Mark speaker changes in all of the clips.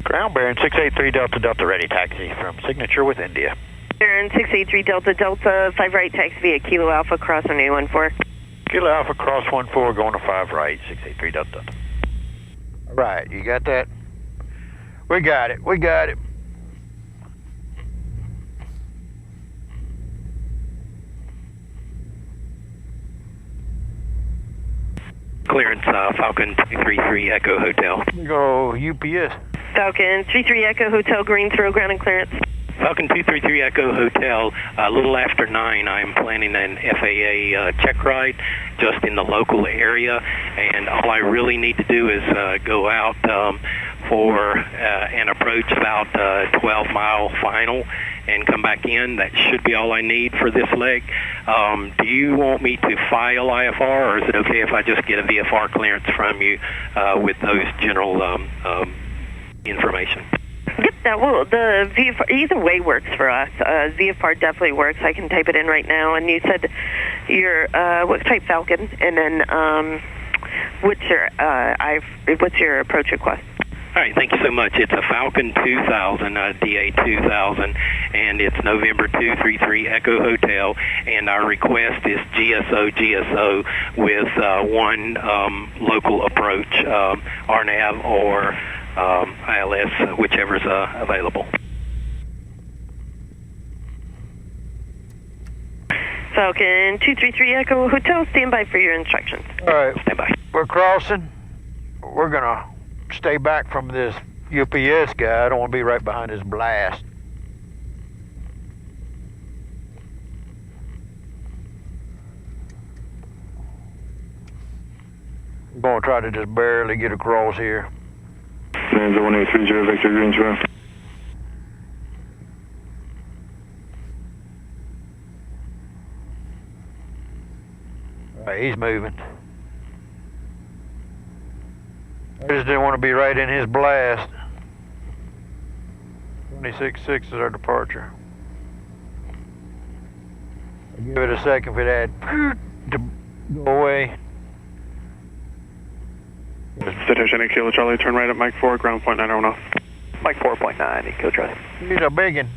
Speaker 1: Ground Baron 683 Delta Delta ready taxi from Signature with India.
Speaker 2: Baron 683 Delta Delta 5 right taxi via Kilo Alpha cross on A14.
Speaker 1: Kilo Alpha cross 14 going to 5 right 683 Delta Delta. All right, you got that? We got it. We got it.
Speaker 3: Clearance Falcon 233 Echo Hotel.
Speaker 1: We go UPS.
Speaker 2: Falcon 33 Echo Hotel Greensboro ground and clearance.
Speaker 3: Falcon 233 Echo Hotel, a little after 9, I'm planning an FAA check ride just in the local area, and all I really need to do is go out for an approach about 12-mile final and come back in. That should be all I need for this leg. Do you want me to file IFR, or is it okay if I just get a VFR clearance from you with those general information?
Speaker 2: Yep, that will. The VFR, either way works for us. VFR definitely works. I can type it in right now. And you said your what type Falcon, and then what's your approach request?
Speaker 3: All right, thank you so much. It's a Falcon 2000, DA 2000, and it's November 233 Echo Hotel, and our request is GSO with one local approach, RNAV or ILS, whichever is available.
Speaker 2: Falcon 233 Echo Hotel, stand by for your instructions.
Speaker 1: All right,
Speaker 3: stand by.
Speaker 1: We're crossing. We're gonna stay back from this UPS guy. I don't want to be right behind his blast. I'm gonna try to just barely get across here.
Speaker 4: Bonanza 1830 Victor Greensboro.
Speaker 1: All right, he's moving. I just didn't want to be right in his blast. 26.6 is our departure. I'll give it a second for that to go away.
Speaker 4: Citation 8 Kilo Charlie, turn right at Mike 4, ground point 910.
Speaker 3: Mike 4.9, 8 Kilo Charlie.
Speaker 1: He's a biggin.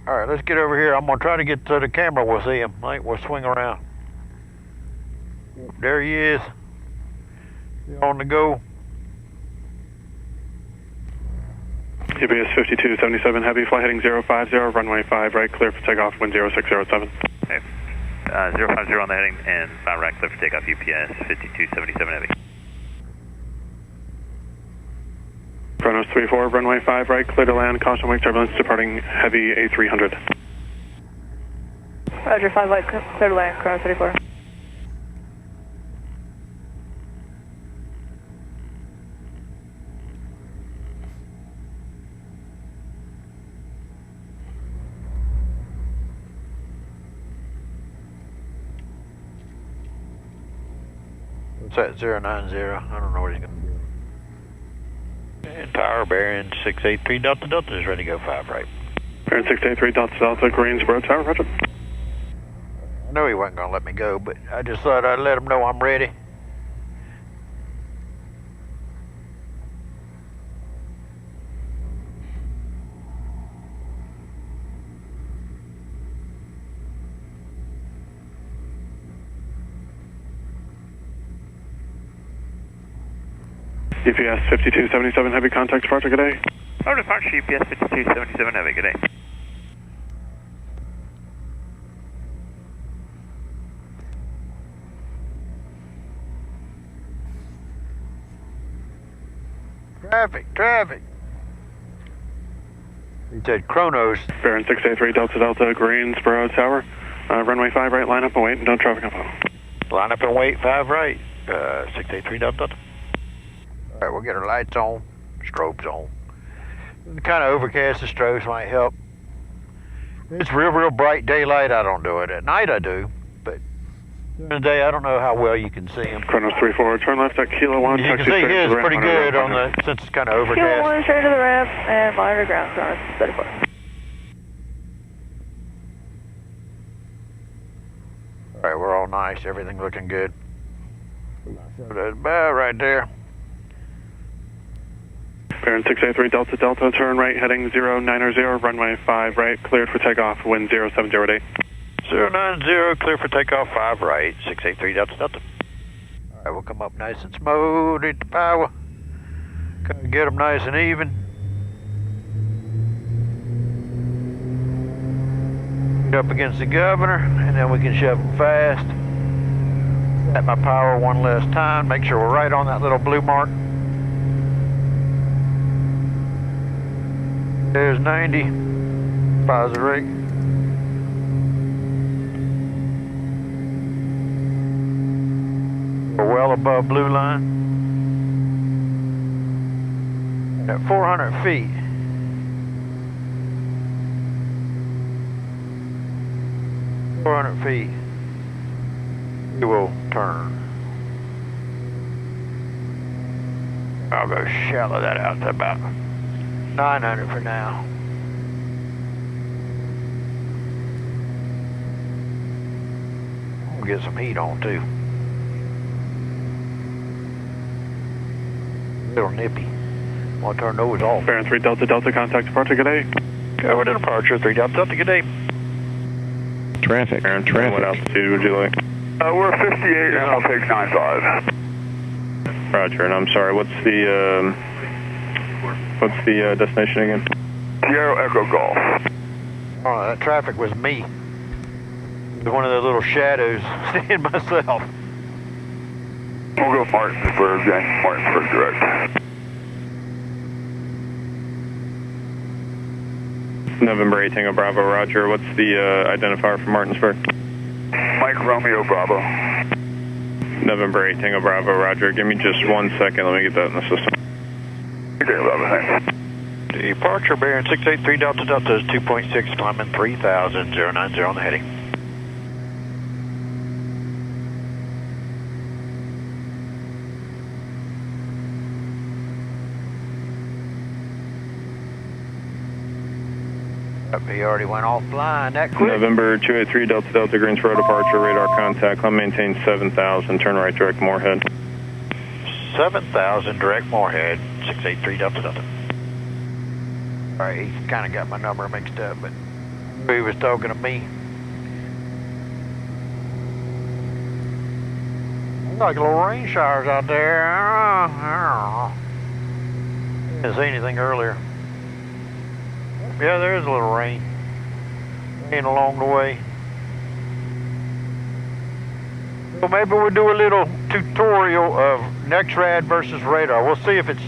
Speaker 1: All right, let's get over here. I'm going to try to get to the camera. We'll see him. I think we'll swing around. There he is. He's on the go.
Speaker 4: UPS 5277 Heavy, fly heading 050, runway 5 right, clear for takeoff, wind 0607.
Speaker 5: Okay. 050 on the heading and 5 right, clear for takeoff, UPS 5277 Heavy.
Speaker 4: Chronos 34, runway 5 right, clear to land, caution wake turbulence, departing Heavy A300.
Speaker 6: Roger, 5 right, clear to land, Chronos 34.
Speaker 1: What's that, 090? I don't know what he's going to do. And Tower Baron 683 Delta Delta is ready to go 5 right.
Speaker 4: Baron 683 Delta Delta, Greensboro Tower, roger.
Speaker 1: I know he wasn't going to let me go, but I just thought I'd let him know I'm ready.
Speaker 4: UPS 5277 Heavy, contact departure, good day.
Speaker 5: Oh, departure UPS 5277 Heavy, good day.
Speaker 1: Traffic. He said Chronos.
Speaker 4: Baron 683 Delta Delta, Greensboro Tower, runway 5 right, line up and wait, and don't traffic info.
Speaker 1: Line up and wait, 5 right. 683 Delta Delta. All right, we'll get our lights on, strobes on. Kind of overcast, the strobes might help. It's real bright daylight, I don't do it. At night I do, but during the day I don't know how well you can see them.
Speaker 4: Chronos 34, turn left at Kilo 1.
Speaker 1: You can see his pretty good on the, since it's kind of overcast.
Speaker 6: Kilo 1 straight to the ramp and monitor ground, Chronos 34.
Speaker 1: All right, we're all nice, everything looking good. That's about right there.
Speaker 4: Baron 683 Delta Delta, turn right heading 090, runway 5 right, cleared for takeoff, wind 070 at 8.
Speaker 1: 090, clear for takeoff, 5 right, 683 Delta Delta. All right, we'll come up nice and smooth, hit the power. Kind of get them nice and even. Get up against the governor, and then we can shove them fast. At my power one last time, make sure we're right on that little blue mark. There's 90, positive rate. We're well above blue line. And at 400 feet, we will turn. I'll go shallow that out to about 900 for now. We'll get some heat on too. Little nippy. I'll turn those off.
Speaker 4: Baron 3 Delta Delta, contact departure, good day.
Speaker 1: Cover to departure, 3 Delta Delta, good day.
Speaker 7: Traffic.
Speaker 4: Baron 3, what altitude would you like?
Speaker 8: We're 58 and I'll take 95.
Speaker 4: Roger, and I'm sorry, what's the destination again?
Speaker 8: Sierra Echo Golf.
Speaker 1: Oh, that traffic was me. One of the little shadows, seeing myself.
Speaker 8: We'll go Martinsburg, then Martinsburg direct.
Speaker 4: November 8 Tango Bravo, Roger. What's the identifier for Martinsburg?
Speaker 8: Mike Romeo Bravo.
Speaker 4: November 8 Tango Bravo, Roger. Give me just 1 second. Let me get that in the system.
Speaker 8: Okay, Bravo, thanks.
Speaker 1: Departure, Baron 683 Delta Delta is 2.6, climbing 3,000, 090 on the heading. He already went offline that quick.
Speaker 4: November 283 Delta Delta, Greensboro departure, radar contact. I'll maintain 7,000, turn right direct Moorhead.
Speaker 1: 7,000 direct Moorhead, 683 Delta Delta. Alright, he kind of got my number mixed up, but he was talking to me. Like little rain showers out there. Didn't see anything earlier. Yeah, there is a little rain. Rain along the way. So maybe we'll do a little tutorial of NexRad versus radar. We'll see if it's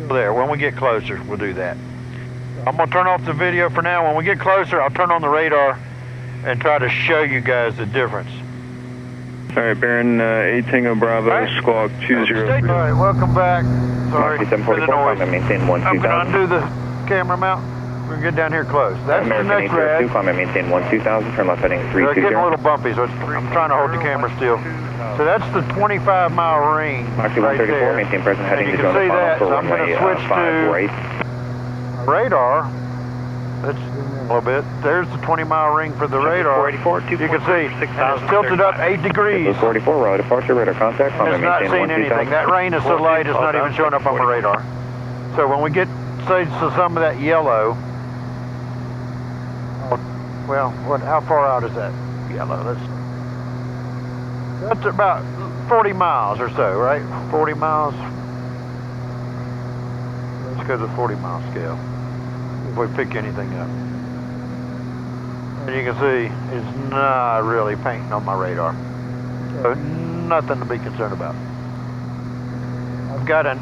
Speaker 1: there. When we get closer, we'll do that. I'm going to turn off the video for now. When we get closer, I'll turn on the radar and try to show you guys the difference.
Speaker 4: All right, Baron 8 Tango Bravo,
Speaker 1: right.
Speaker 4: Squawk 203.
Speaker 1: All right, welcome back. Sorry for the noise. I'm
Speaker 5: maintain 1
Speaker 1: going to undo the camera mount. We can get down here close. That's the NexRad.
Speaker 5: Climb and maintain 12,000, turn left heading 320.
Speaker 1: They're getting a little bumpy, so I'm trying to hold the camera still. So that's the 25-mile ring right there.
Speaker 5: Maintain present heading
Speaker 1: and you can see that, so I'm going to switch to radar. That's a little bit. There's the 20-mile ring for the radar. You can see it's tilted up 8 degrees.
Speaker 5: 44, row departure, radar contact.
Speaker 1: It's not seeing anything. That rain is so light, it's not even showing up on my radar. So when we get, say, to some of that yellow, well, how far out is that yellow? That's about 40 miles or so, right? 40 miles. Let's go to the 40-mile scale. If we pick anything up. And you can see it's not really painting on my radar. So nothing to be concerned about. I've got an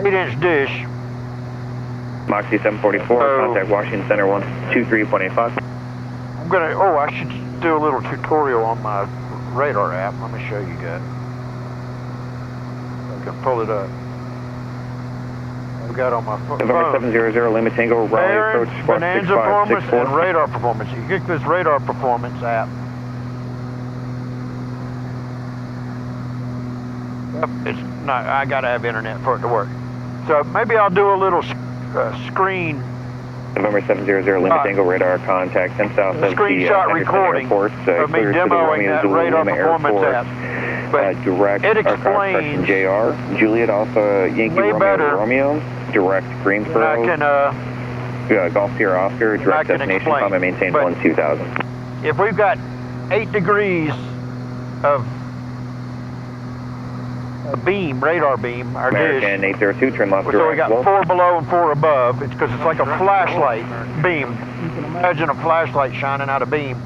Speaker 1: 8-inch dish.
Speaker 5: Moxie 744, contact Washington Center 123.85.
Speaker 1: I'm gonna, I should do a little tutorial on my radar app. Let me show you guys. I can pull it up. I've got on my phone.
Speaker 5: November 700, Lima Tango, Raleigh approach, Squawk
Speaker 1: Bonanza Performance and radar performance. You get this radar performance app. Yep, it's not, I gotta have internet for it to work. So maybe I'll do a little screen.
Speaker 5: November 700, Lima Tango, radar contact, 10 south of the
Speaker 1: screenshot recording
Speaker 5: airport,
Speaker 1: of me demoing that radar performance app. but
Speaker 9: direct
Speaker 1: it
Speaker 9: correction,
Speaker 1: explains
Speaker 9: JR. Juliet Alpha Yankee
Speaker 1: way
Speaker 9: Romeo
Speaker 1: better
Speaker 9: Romeo, direct Greensboro.
Speaker 1: than I can,
Speaker 9: Golf Sierra Oscar, direct destination,
Speaker 1: explain.
Speaker 9: climb and maintain
Speaker 1: But
Speaker 9: 1-2000.
Speaker 1: if we've got 8 degrees of a beam, radar beam, our
Speaker 9: American
Speaker 1: dish,
Speaker 9: 802, turn left
Speaker 1: so
Speaker 9: direct.
Speaker 1: we got 4 below and 4 above. It's because it's like a flashlight beam. You can imagine a flashlight shining out a beam,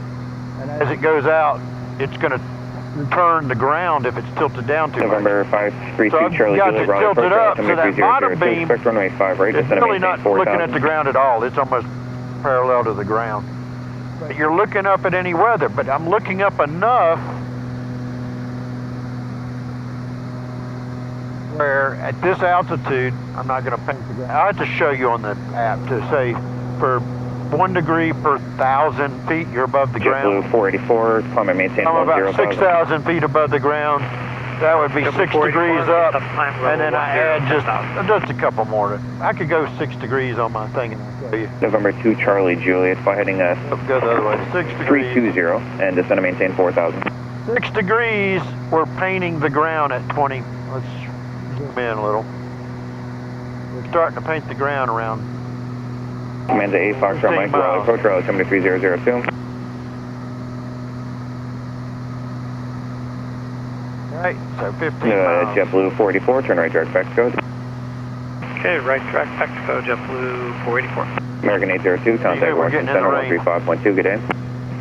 Speaker 1: and as it goes out, it's going to turn the ground if it's tilted down too
Speaker 9: November
Speaker 1: much.
Speaker 9: 532
Speaker 1: So I've
Speaker 9: Charlie
Speaker 1: got
Speaker 9: Juliet,
Speaker 1: to
Speaker 9: Bravo,
Speaker 1: tilt it up so that bottom
Speaker 9: 3002,
Speaker 1: beam
Speaker 9: expect runway 5 right,
Speaker 1: is
Speaker 9: descend and
Speaker 1: really
Speaker 9: maintain
Speaker 1: not
Speaker 9: 4000.
Speaker 1: looking at the ground at all. It's almost parallel to the ground. But you're looking up at any weather, but I'm looking up enough where at this altitude, I'm not going to paint the ground. I have to show you on the app to say for 1 degree per 1,000 feet, you're above the ground.
Speaker 9: JetBlue 484, climb and maintain
Speaker 1: I'm about
Speaker 9: 10,000.
Speaker 1: 6,000 feet above the ground. That would be 6 degrees up, and then I add just a couple more. I could go 6 degrees on my thing and I'll tell you.
Speaker 9: November 2 Charlie Juliet, fly heading
Speaker 1: Go the other way. 6 degrees.
Speaker 9: 320 and descend and maintain 4,000.
Speaker 1: 6 degrees, we're painting the ground at 20. Let's zoom in a little. We're starting to paint the ground around
Speaker 9: Amanda 8 Foxtrot Mike Raleigh approach Raleigh 73002.
Speaker 1: Right, so 15 miles.
Speaker 9: JetBlue 484, turn right direct Mexico.
Speaker 5: Okay, right direct Mexico, JetBlue 484.
Speaker 9: American 802, contact Washington Center 135.2, good day.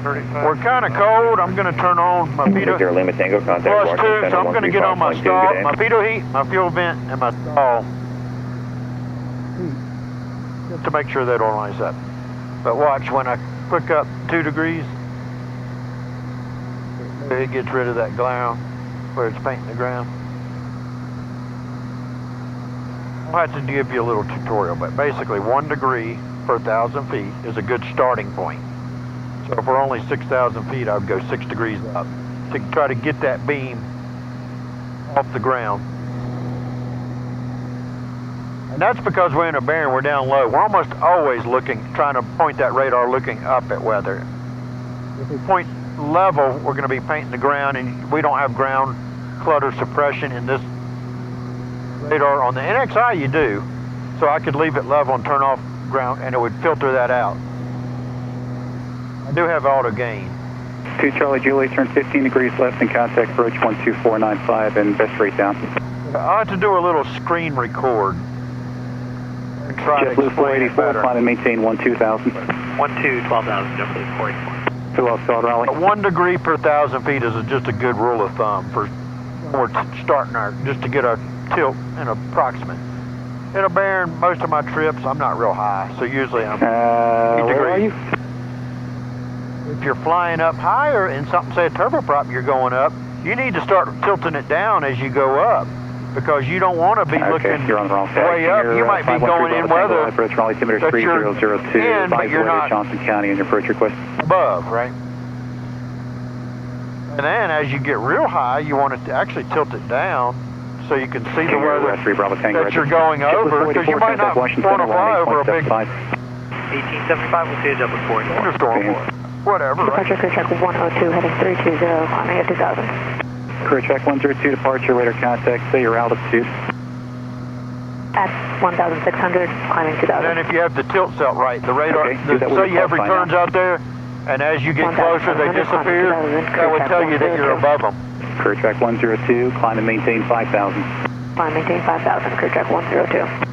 Speaker 1: We're kind of cold. I'm going to turn on my pitot.
Speaker 9: Zero Lima Tango, contact
Speaker 1: +2,
Speaker 9: Washington Center
Speaker 1: so I'm going to get on my
Speaker 9: 135.2,
Speaker 1: stall,
Speaker 9: good day.
Speaker 1: my pitot heat, my fuel vent, and my stall. Just to make sure they don't lines up. But watch, when I click up 2 degrees, it gets rid of that ground where it's painting the ground. I'll have to give you a little tutorial, but basically 1 degree per 1,000 feet is a good starting point. So if we're only 6,000 feet, I would go 6 degrees up to try to get that beam off the ground. And that's because we're in a Baron, we're down low. We're almost always looking, trying to point that radar looking up at weather. If we point level, we're going to be painting the ground, and we don't have ground clutter suppression in this radar. On the NXI you do, so I could leave it level and turn off ground, and it would filter that out. I do have auto gain.
Speaker 10: 2 Charlie Juliet, turn 15 degrees left and contact approach 12495 and best rate down.
Speaker 1: I have to do a little screen record.
Speaker 10: JetBlue 484, climb and maintain 12,000.
Speaker 5: 12,000, JetBlue 484.
Speaker 10: Too well stalled, Raleigh.
Speaker 1: 1 degree per 1,000 feet is just a good rule of thumb for we're starting our, just to get a tilt and approximate. In a Baron, most of my trips, I'm not real high, so usually I'm 8 degrees.
Speaker 10: Where are you?
Speaker 1: If you're flying up higher in something, say a turboprop, you're going up, you need to start tilting it down as you go up, because you don't want to be looking
Speaker 10: you're on the wrong side.
Speaker 1: way up. You might be going in weather
Speaker 10: approach Raleigh altimeter 3002,
Speaker 1: in, but you're not
Speaker 10: Johnson County, and your approach request
Speaker 1: above, right? And then as you get real high, you want to actually tilt it down so you can see the weather that you're going over, because you might not want to fly over a big
Speaker 5: 1875, we'll see a JetBlue 484.
Speaker 1: thunderstorm. Whatever, right?
Speaker 6: Departure crew check 102, heading 320, climbing at 2,000.
Speaker 10: Crew check 102, departure, radar contact, say your altitude.
Speaker 6: At 1,600, climbing 2,000.
Speaker 1: And then if you have the tilt set right, the radar, say you have returns out there, and as you get closer they disappear, that would tell you that you're above them.
Speaker 10: Crew check 102, climb and maintain 5,000.
Speaker 6: Climb, maintain 5,000, crew check 102.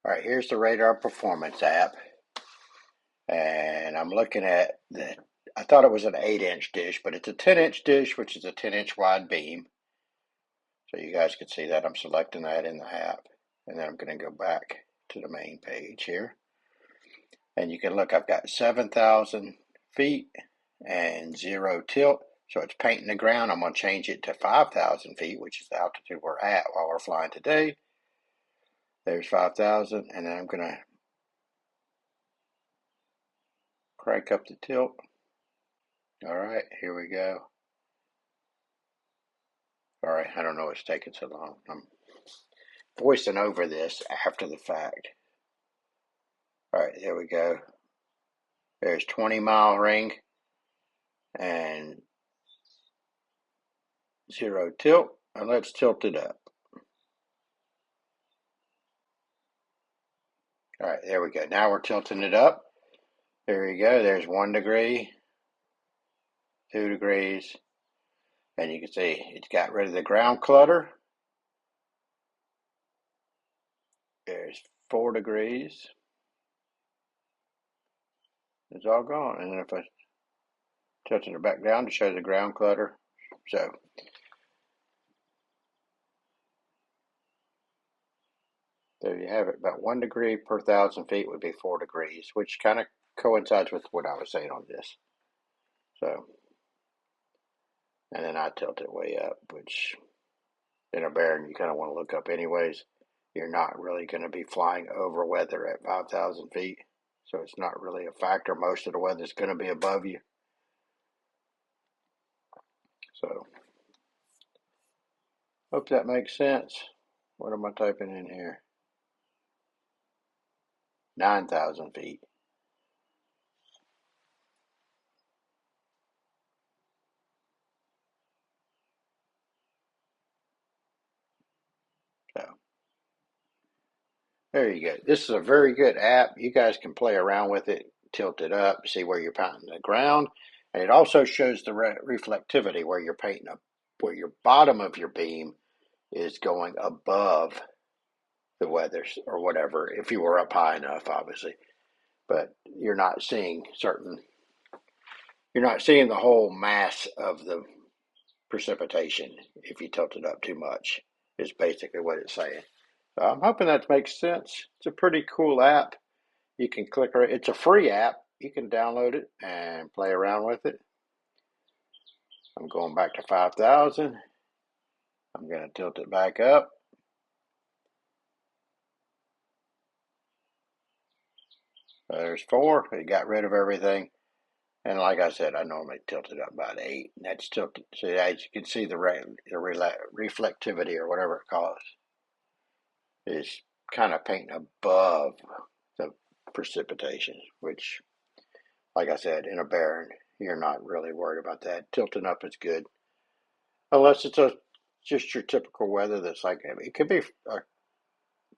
Speaker 1: All right, here's the radar performance app, and I'm looking at the, I thought it was an 8-inch dish, but it's a 10-inch dish, which is a 10-inch wide beam. So you guys can see that. I'm selecting that in the app, and then I'm going to go back to the main page here. And you can look, I've got 7,000 feet and 0 tilt, so it's painting the ground. I'm going to change it to 5,000 feet, which is the altitude we're at while we're flying today. There's 5,000, and then I'm going to crank up the tilt. All right, here we go. All right, I don't know what's taking so long. I'm voicing over this after the fact. All right, here we go. There's 20-mile ring and 0 tilt, and let's tilt it up. All right, there we go. Now we're tilting it up. There you go. There's 1 degree, 2 degrees, and you can see it's got rid of the ground clutter. There's 4 degrees. It's all gone. And then if I tilting it back down to show the ground clutter, so there you have it. About 1 degree per 1,000 feet would be 4 degrees, which kind of coincides with what I was saying on this. So, and then I tilt it way up, which in a Baron you kind of want to look up anyways. You're not really going to be flying over weather at 5,000 feet, so it's not really a factor. Most of the weather is going to be above you. So, hope that makes sense. What am I typing in here? 9,000 feet. So, there you go. This is a very good app. You guys can play around with it, tilt it up, see where you're pounding the ground. And it also shows the reflectivity where you're painting up, where your bottom of your beam is going above the weather or whatever, if you were up high enough, obviously. But you're not seeing the whole mass of the precipitation if you tilt it up too much, is basically what it's saying. So I'm hoping that makes sense. It's a pretty cool app. You can click it. It's a free app. You can download it and play around with it. I'm going back to 5,000. I'm going to tilt it back up. There's 4. It got rid of everything. And like I said, I normally tilt it up about 8. And that's tilted. So as you can see, the reflectivity or whatever it calls is kind of painting above the precipitation, which, like I said, in a Baron, you're not really worried about that. Tilting up is good. Unless it's just your typical weather that's like, it could be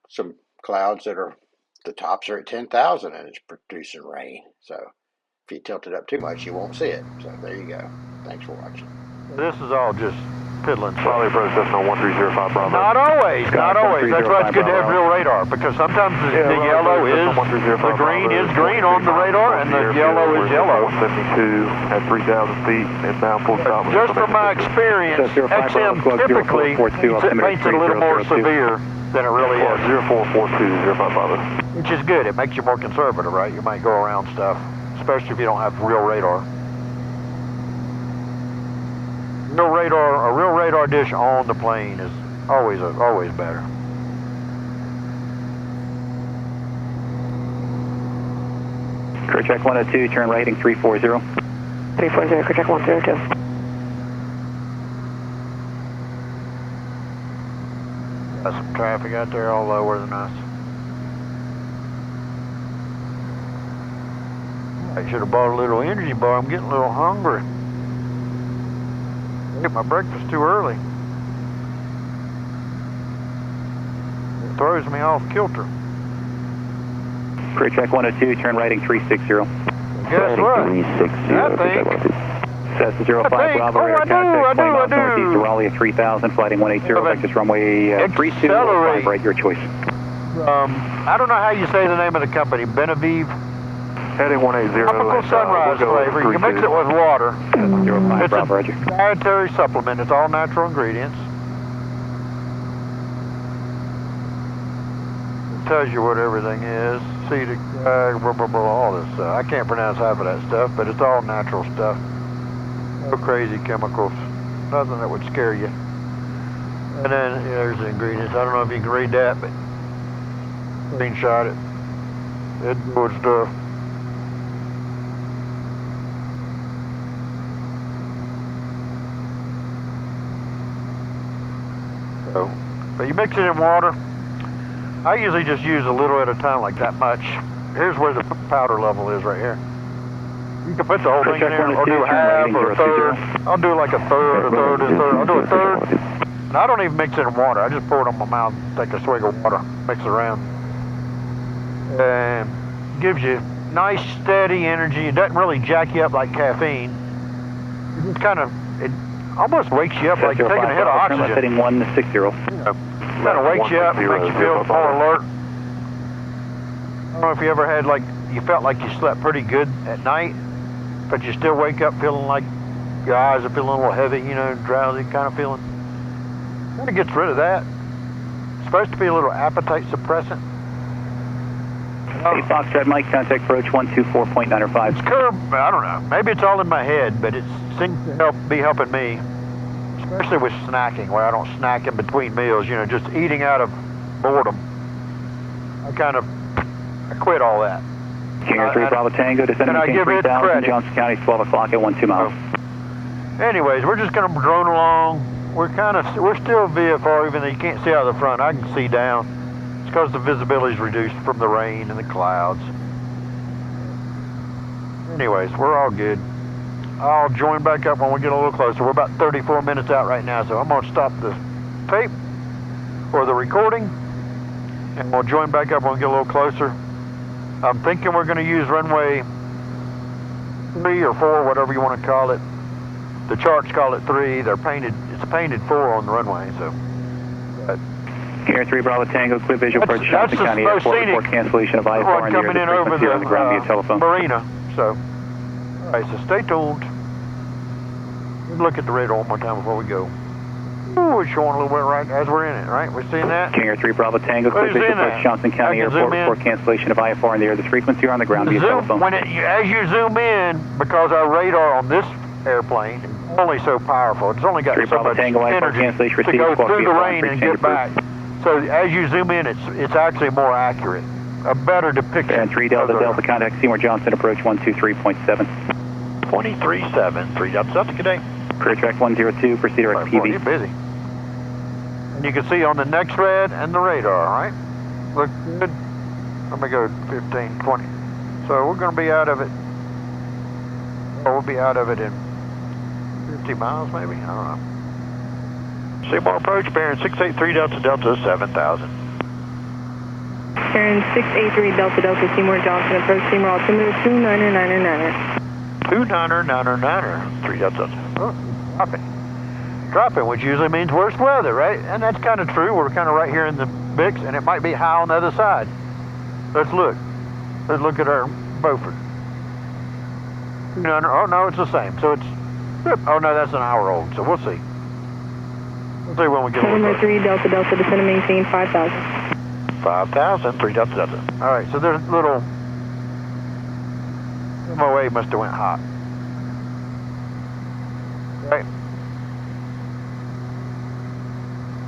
Speaker 1: some clouds that are, the tops are at 10,000 and it's producing rain. So if you tilt it up too much, you won't see it. So there you go. Thanks for watching. This is all just piddling.
Speaker 11: Charlie Brother, Cessna 1305 Bravo.
Speaker 1: Not always. That's why it's good to have real radar, because sometimes the yellow is, the green is green on the radar, and the yellow is yellow.
Speaker 11: 172 at 3,000 feet, inbound full stop.
Speaker 1: Just from my experience, XM typically paints it a little more severe than it really is.
Speaker 11: 0442
Speaker 1: Which is good. It makes you more conservative, right? You might go around stuff, especially if you don't have real radar. A real radar dish on the plane is always better.
Speaker 10: Crew check 102, turn right heading 340.
Speaker 6: 340, crew check 102.
Speaker 1: Got some traffic out there, all lower than us. I should have bought a little energy bar. I'm getting a little hungry. I ate my breakfast too early. It throws me off kilter.
Speaker 10: Crew check 102, turn right heading 360.
Speaker 1: Guess what? 360. I think.
Speaker 10: Cessna 05 Bravo, radar contact, 20 miles northeast of Raleigh at 3,000, flighting 180, vectors runway 32, 5 right, your choice.
Speaker 1: I don't know how you say the name of the company, Benavive.
Speaker 11: Heading 180.
Speaker 1: Tropical sunrise flavor. You can mix it with water.
Speaker 10: 05 Bravo,
Speaker 1: it's a dietary supplement. It's all natural ingredients. It tells you what everything is. Acetic, all this stuff. I can't pronounce half of that stuff, but it's all natural stuff. No crazy chemicals. Nothing that would scare you. And then there's the ingredients. I don't know if you can read that, but screenshot it. It's good stuff. So, but you mix it in water. I usually just use a little at a time, like that much. Here's where the powder level is right here. You can put the whole thing in there, or do half, or a third. I'll do like a third, a third, a third. I'll do a third. And I don't even mix it in water. I just pour it on my mouth, take a swig of water, mix it around. And gives you nice, steady energy. It doesn't really jack you up like caffeine. It just kind of, it almost wakes you up like taking a hit of oxygen.
Speaker 10: Heading 160.
Speaker 1: Kind of wakes you up, makes you feel more alert. I don't know if you ever had like, you felt like you slept pretty good at night, but you still wake up feeling like your eyes are feeling a little heavy, you know, drowsy kind of feeling. Kind of gets rid of that. It's supposed to be a little appetite suppressant.
Speaker 10: Hey, Foxtrot, Mike, contact approach 124.905.
Speaker 1: It's curb, I don't know. Maybe it's all in my head, but it seems to be helping me, especially with snacking, where I don't snack in between meals, you know, just eating out of boredom. I quit all that.
Speaker 10: King 3 Bravo Tango, descending between 3,000, Johnson County, 12 o'clock at 12 miles.
Speaker 1: Anyways, we're just going to drone along. We're still VFR, even though you can't see out of the front. I can see down. It's because the visibility is reduced from the rain and the clouds. Anyways, we're all good. I'll join back up when we get a little closer. We're about 34 minutes out right now, so I'm going to stop the tape or the recording, and we'll join back up when we get a little closer. I'm thinking we're going to use runway 3 or 4, whatever you want to call it. The charts call it 3. It's painted 4 on the runway, so. But
Speaker 10: King 3 Bravo Tango, clear visual for Johnson County Airport for cancellation of IFR and
Speaker 1: coming in over
Speaker 10: on the ground via telephone.
Speaker 1: Marina. So, all right, so stay tuned. Look at the radar one more time before we go. Ooh, it's showing a little bit right as we're in it, right? We're seeing that?
Speaker 10: King 3 Bravo Tango, clear visual for Johnson County Airport for cancellation of IFR in the air. This frequency on the ground via telephone.
Speaker 1: As you zoom in, because our radar on this airplane is only so powerful, it's only got so much energy to go through the rain and get back. So as you zoom in, it's actually more accurate, a better depiction.
Speaker 10: And 3 Delta Delta, contact Seymour Johnson, approach 123.7.
Speaker 1: 23.7, 3 Delta, good day.
Speaker 10: Clear track 102, proceed direct PV.
Speaker 1: You're busy. And you can see on the next red and the radar, right? Look good. Let me go 15, 20. So we're going to be out of it. Or we'll be out of it in 50 miles maybe? I don't know. Seymour approach, Baron 683 Delta Delta 7000.
Speaker 6: Baron 683 Delta Delta, Seymour Johnson, approach Seymour altimeter 2999er.
Speaker 1: 2999er, 3 Delta. Oh, dropping. Dropping, which usually means worse weather, right? And that's kind of true. We're kind of right here in the Bix, and it might be high on the other side. Let's look. Let's look at our Beaufort. Oh, no, it's the same. So it's, oh, no, that's an hour old, so we'll see. We'll see when we get a little
Speaker 6: Number 3 Delta Delta, descend and maintain 5,000.
Speaker 1: 5,000, 3 Delta Delta. All right, so there's little, MOA must have went hot. Right.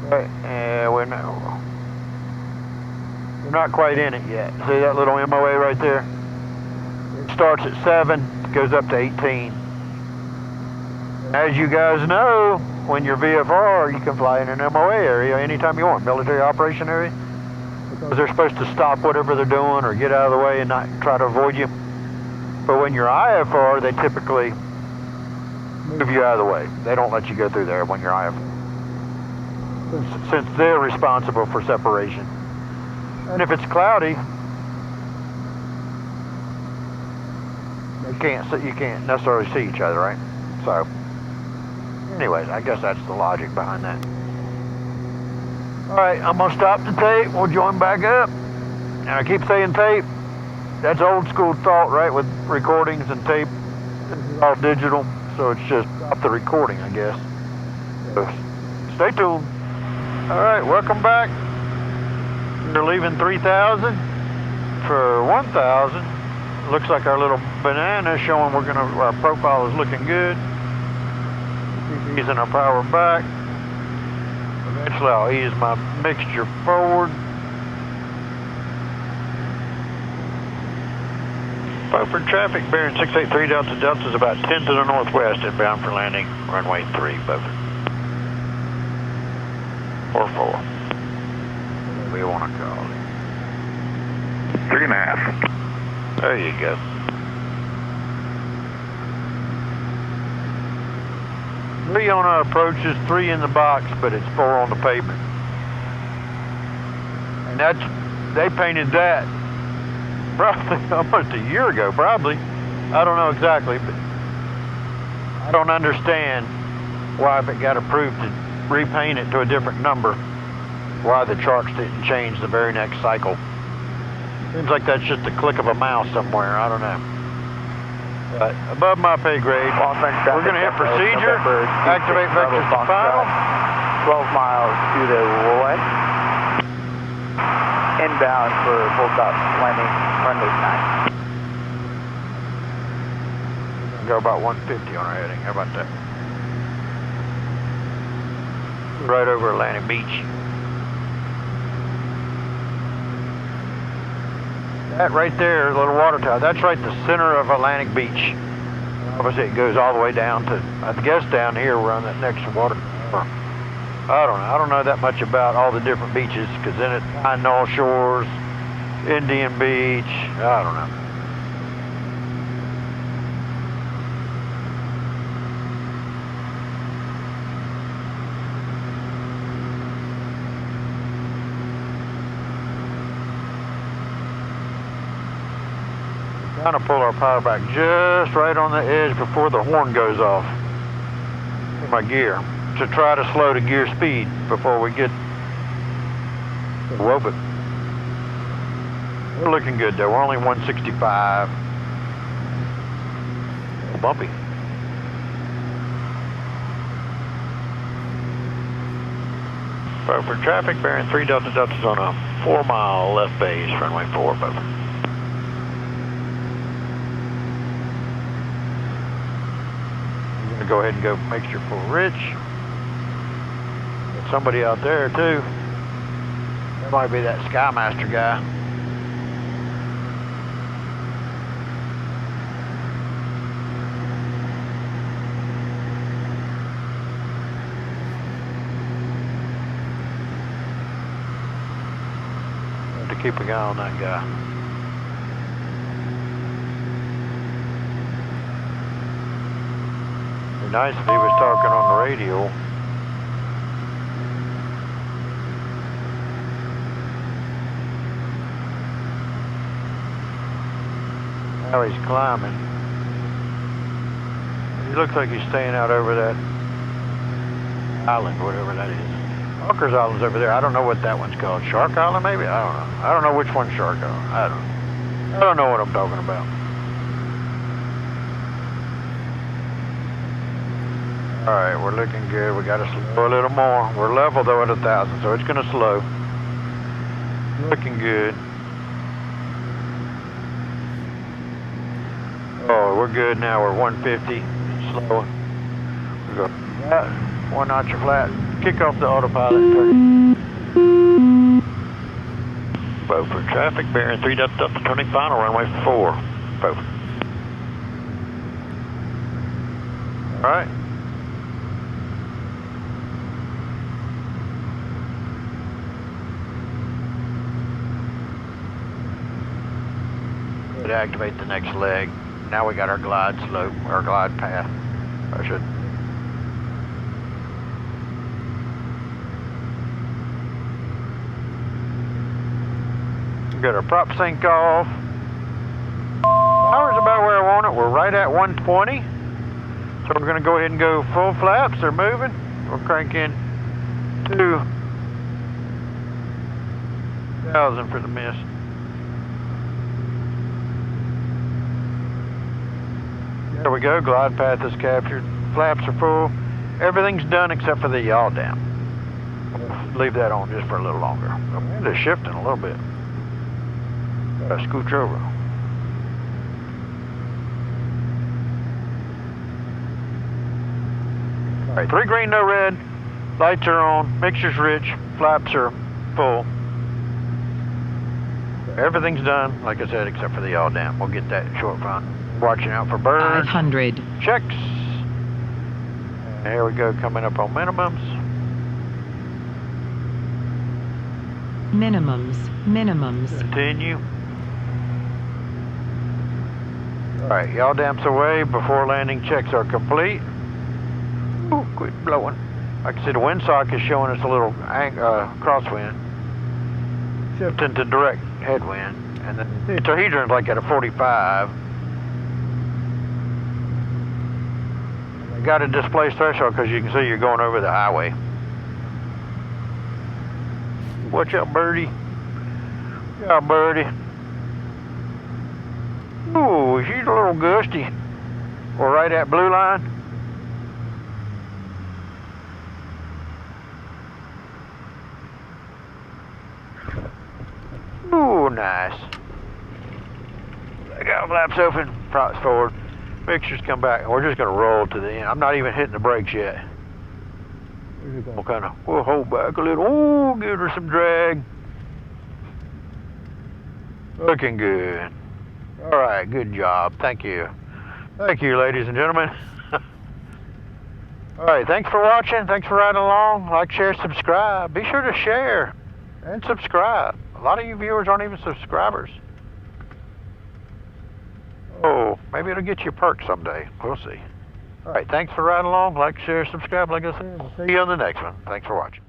Speaker 1: Right, we're not quite in it yet. See that little MOA right there? It starts at 7, goes up to 18. As you guys know, when you're VFR, you can fly in an MOA area anytime you want, military operation area, because they're supposed to stop whatever they're doing or get out of the way and not try to avoid you. But when you're IFR, they typically move you out of the way. They don't let you go through there when you're IFR, since they're responsible for separation. And if it's cloudy, you can't necessarily see each other, right? So, anyways, I guess that's the logic behind that. All right, I'm gonna stop the tape. We'll join back up. And I keep saying tape. That's old school thought, right? With recordings and tape, it's all digital, so it's just stop the recording, I guess. So, stay tuned. All right, welcome back. We're leaving 3,000 for 1,000. Looks like our little banana showing our profile is looking good. Keep easing our power back. Eventually I'll ease my mixture forward. Beaufort traffic, Baron 683 Delta Delta is about 10 to the northwest inbound for landing, runway 3, Beaufort. Or 4. Whatever we want to call it.
Speaker 8: 3.5.
Speaker 1: There you go. 3 on our approaches, 3 in the box, but it's 4 on the pavement. And they painted that probably almost a year ago, probably. I don't know exactly, but I don't understand why, if it got approved to repaint it to a different number, why the charts didn't change the very next cycle. Seems like that's just a click of a mouse somewhere, I don't know. But above my pay grade, we're going to hit procedure, activate vectors to final.
Speaker 9: 12 miles to the west. Inbound for full stop landing, runway 9.
Speaker 1: Go about 150 on our heading, how about that? Right over Atlantic Beach. That right there, little water tower, that's right the center of Atlantic Beach. Obviously it goes all the way down to, I guess down here we're on that next water tower. I don't know that much about all the different beaches, because then it's Pine Knoll Shores, Indian Beach, I don't know. Kind of pull our power back just right on the edge before the horn goes off for my gear, to try to slow the gear speed before we get whoop it. We're looking good though. We're only 165. Bumpy. For traffic, bearing 3 Delta Delta's on a 4-mile left base, runway 4, Beaufort. Go ahead and go mixture full rich. Got somebody out there too. That might be that Skymaster guy. Have to keep a guy on that guy. Nice if he was talking on the radio. Now he's climbing. He looks like he's staying out over that island, whatever that is. Walker's Island's over there. I don't know what that one's called. Shark Island, maybe? I don't know. I don't know which one's Shark Island. I don't know what I'm talking about. All right, we're looking good. We got to slow a little more. We're level though at 1,000, so it's going to slow. Looking good. Oh, we're good now. We're 150. Slow. We go flat, 1 notch flat. Kick off the autopilot. Beaufort traffic, bearing 3 Delta Delta, turning final, runway 4. Beaufort. All right. To activate the next leg. Now we got our glide slope, our glide path. I should. Got our prop sync off. Power's about where I want it. We're right at 120. So we're going to go ahead and go full flaps. They're moving. We'll crank in 2,000 for the mist. There we go, glide path is captured. Flaps are full. Everything's done except for the yaw down. We'll leave that on just for a little longer. The wind is shifting a little bit. Gotta scooch over. All right, 3 green, no red. Lights are on, mixture's rich, flaps are full. Everything's done, like I said, except for the yaw down. We'll get that short front. Watching out for birds.
Speaker 12: 500.
Speaker 1: Checks. And here we go, coming up on minimums.
Speaker 12: Minimums.
Speaker 1: Continue. All right, yaw damps away before landing checks are complete. Ooh, quit blowing. I can see the windsock is showing us a little crosswind. Shifting to direct headwind. And then the tetrahedron's like at a 45. I got a displaced threshold because you can see you're going over the highway. Watch out, birdie. Yeah, birdie. Ooh, she's a little gusty. Or right at blue line. Ooh, nice. I got flaps open, props forward. Fixtures come back. We're just going to roll to the end. I'm not even hitting the brakes yet. We're just going to we'll hold back a little. Ooh, give her some drag. Looking good. All right, good job. Thank you. Thank you, ladies and gentlemen. All right, thanks for watching. Thanks for riding along. Like, share, subscribe. Be sure to share and subscribe. A lot of you viewers aren't even subscribers. Oh, maybe it'll get you a perk someday. We'll see. All right, thanks for riding along. Like, share, subscribe. Like I said, we'll see you on the next one. Thanks for watching.